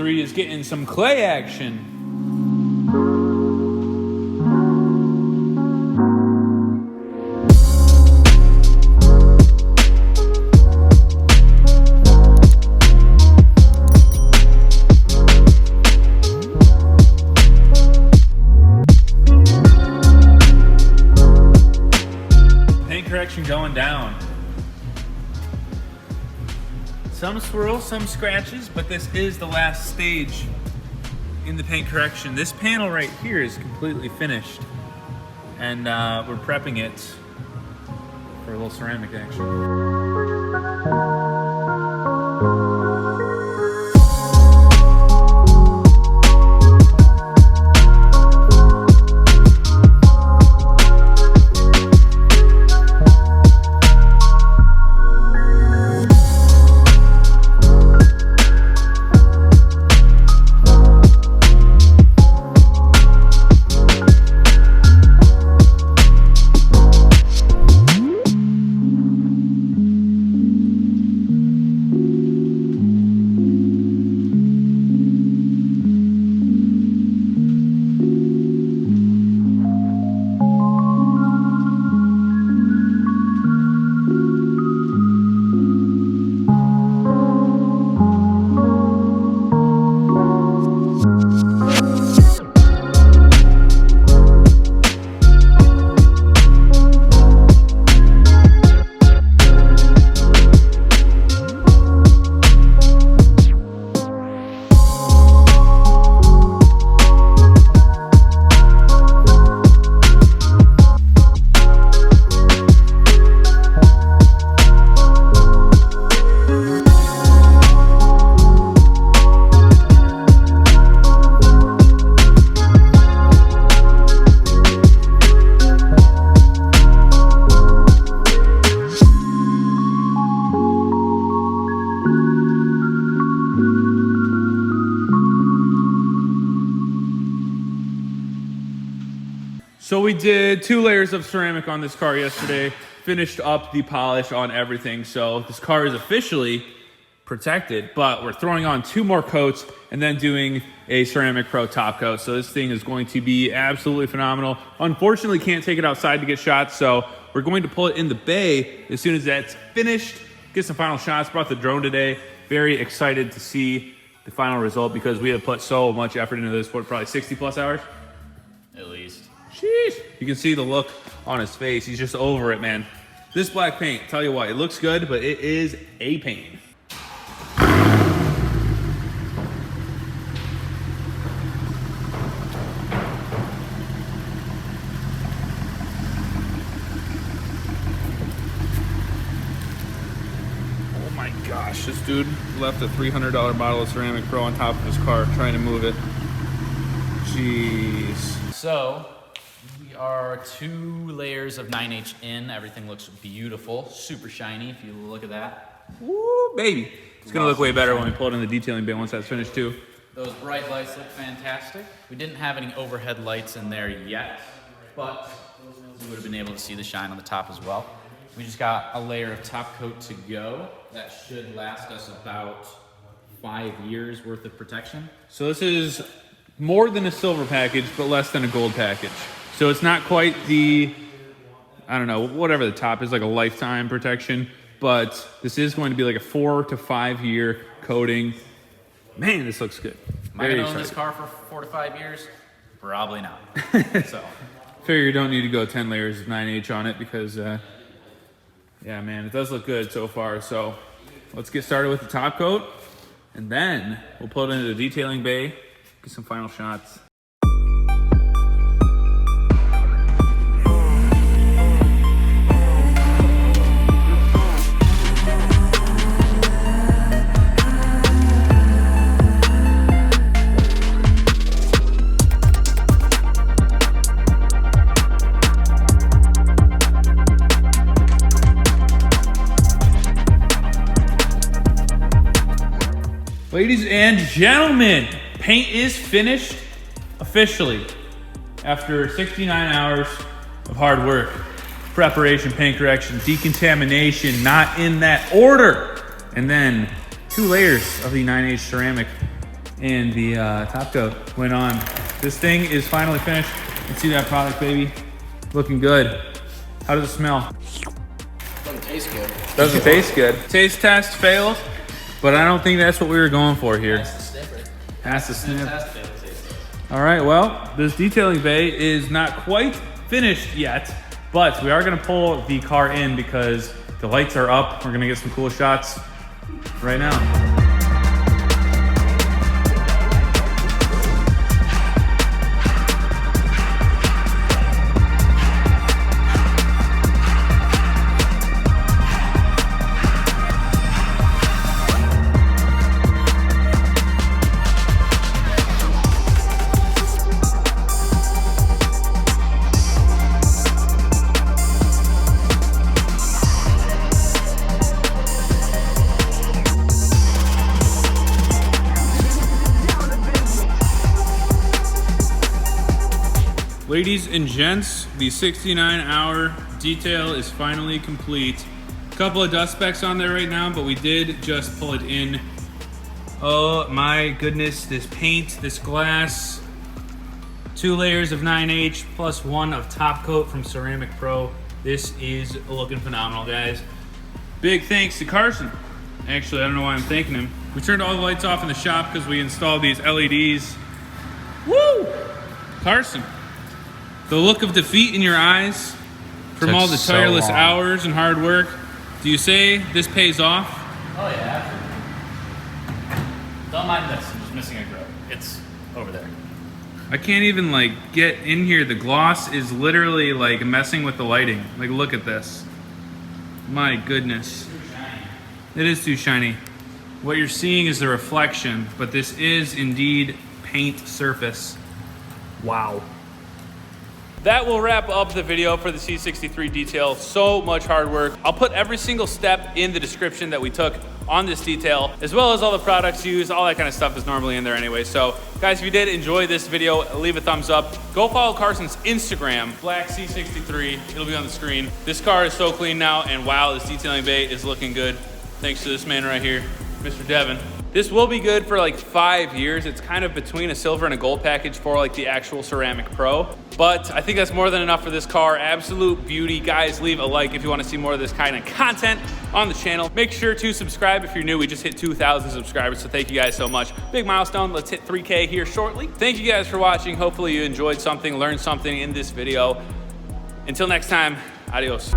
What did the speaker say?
C63 is getting some clay action. Paint correction going down. Some swirls, some scratches, but this is the last stage in the paint correction. This panel right here is completely finished, and we're prepping it for a little ceramic action. So we did 2 layers of ceramic on this car yesterday, finished up the polish on everything. So this car is officially protected, but we're throwing on 2 more coats and then doing a ceramic pro top coat. So this thing is going to be absolutely phenomenal. Unfortunately, can't take it outside to get shots, so we're going to pull it in the bay as soon as that's finished, get some final shots. Brought the drone today. Very excited to see the final result because we have put so much effort into this for probably 60 plus hours. At least. Sheesh. You can see the look on his face. He's just over it, man. This black paint, tell you what, it looks good, but it is a pain. Oh my gosh, this dude left a $300 bottle of Ceramic Pro on top of his car trying to move it. Jeez. So, we are 2 layers of 9H in. Everything looks beautiful, super shiny if you look at that. Woo, baby. It's gonna look way better when we pull it in the detailing bay once that's finished too. Those bright lights look fantastic. We didn't have any overhead lights in there yet, but you would have been able to see the shine on the top as well. We just got a layer of top coat to go. That should last us about 5 years worth of protection. So this is more than a silver package, but less than a gold package. So it's not quite the, I don't know, whatever the top is, like a lifetime protection, but this is going to be like a 4 to 5 year coating. Man, this looks good. Am I gonna own this car for 4 to 5 years? Probably not. So, figure you don't need to go 10 layers of 9H on it because, yeah, man, it does look good so far. So let's get started with the top coat, and then we'll put it into the detailing bay, get some final shots. Ladies and gentlemen, paint is finished officially after 69 hours of hard work. Preparation, paint correction, decontamination, not in that order. And then 2 layers of the 9H ceramic and the top coat went on. This thing is finally finished. Let's see that product, baby. Looking good. How does it smell? Doesn't taste good. Doesn't taste good. Taste test failed, but I don't think that's what we were going for here. That's the sniffer. Has to sniff. Test it, taste it. All right, well, this detailing bay is not quite finished yet, but we are gonna pull the car in because the lights are up. We're gonna get some cool shots right now. Ladies and gents, the 69-hour detail is finally complete. A couple of dust specks on there right now, but we did just pull it in. Oh my goodness, this paint, this glass, 2 layers of 9H plus 1 of top coat from Ceramic Pro. This is looking phenomenal, guys. Big thanks to Carson. Actually, I don't know why I'm thanking him. We turned all the lights off in the shop because we installed these LEDs. Woo! Carson. The look of defeat in your eyes from all the tireless hours and hard work. Do you say this pays off? Oh yeah, absolutely. Don't mind this, I'm just missing a grill. It's over there. I can't even like get in here. The gloss is literally like messing with the lighting. Like, look at this. My goodness. Too shiny. It is too shiny. What you're seeing is the reflection, but this is indeed paint surface. Wow. That will wrap up the video for the C63 detail. So much hard work. I'll put every single step in the description that we took on this detail, as well as all the products used. All that kind of stuff is normally in there anyway. So guys, if you did enjoy this video, leave a thumbs up. Go follow Carson's Instagram, Black C63. It'll be on the screen. This car is so clean now, and wow, this detailing bay is looking good. Thanks to this man right here, Mr. Devin. This will be good for like 5 years. It's kind of between a silver and a gold package for like the actual Ceramic Pro. But I think that's more than enough for this car. Absolute beauty. Guys, leave a like if you want to see more of this kind of content on the channel. Make sure to subscribe if you're new. We just hit 2,000 subscribers, so thank you guys so much. Big milestone. Let's hit 3K here shortly. Thank you guys for watching. Hopefully you enjoyed something, learned something in this video. Until next time, adios.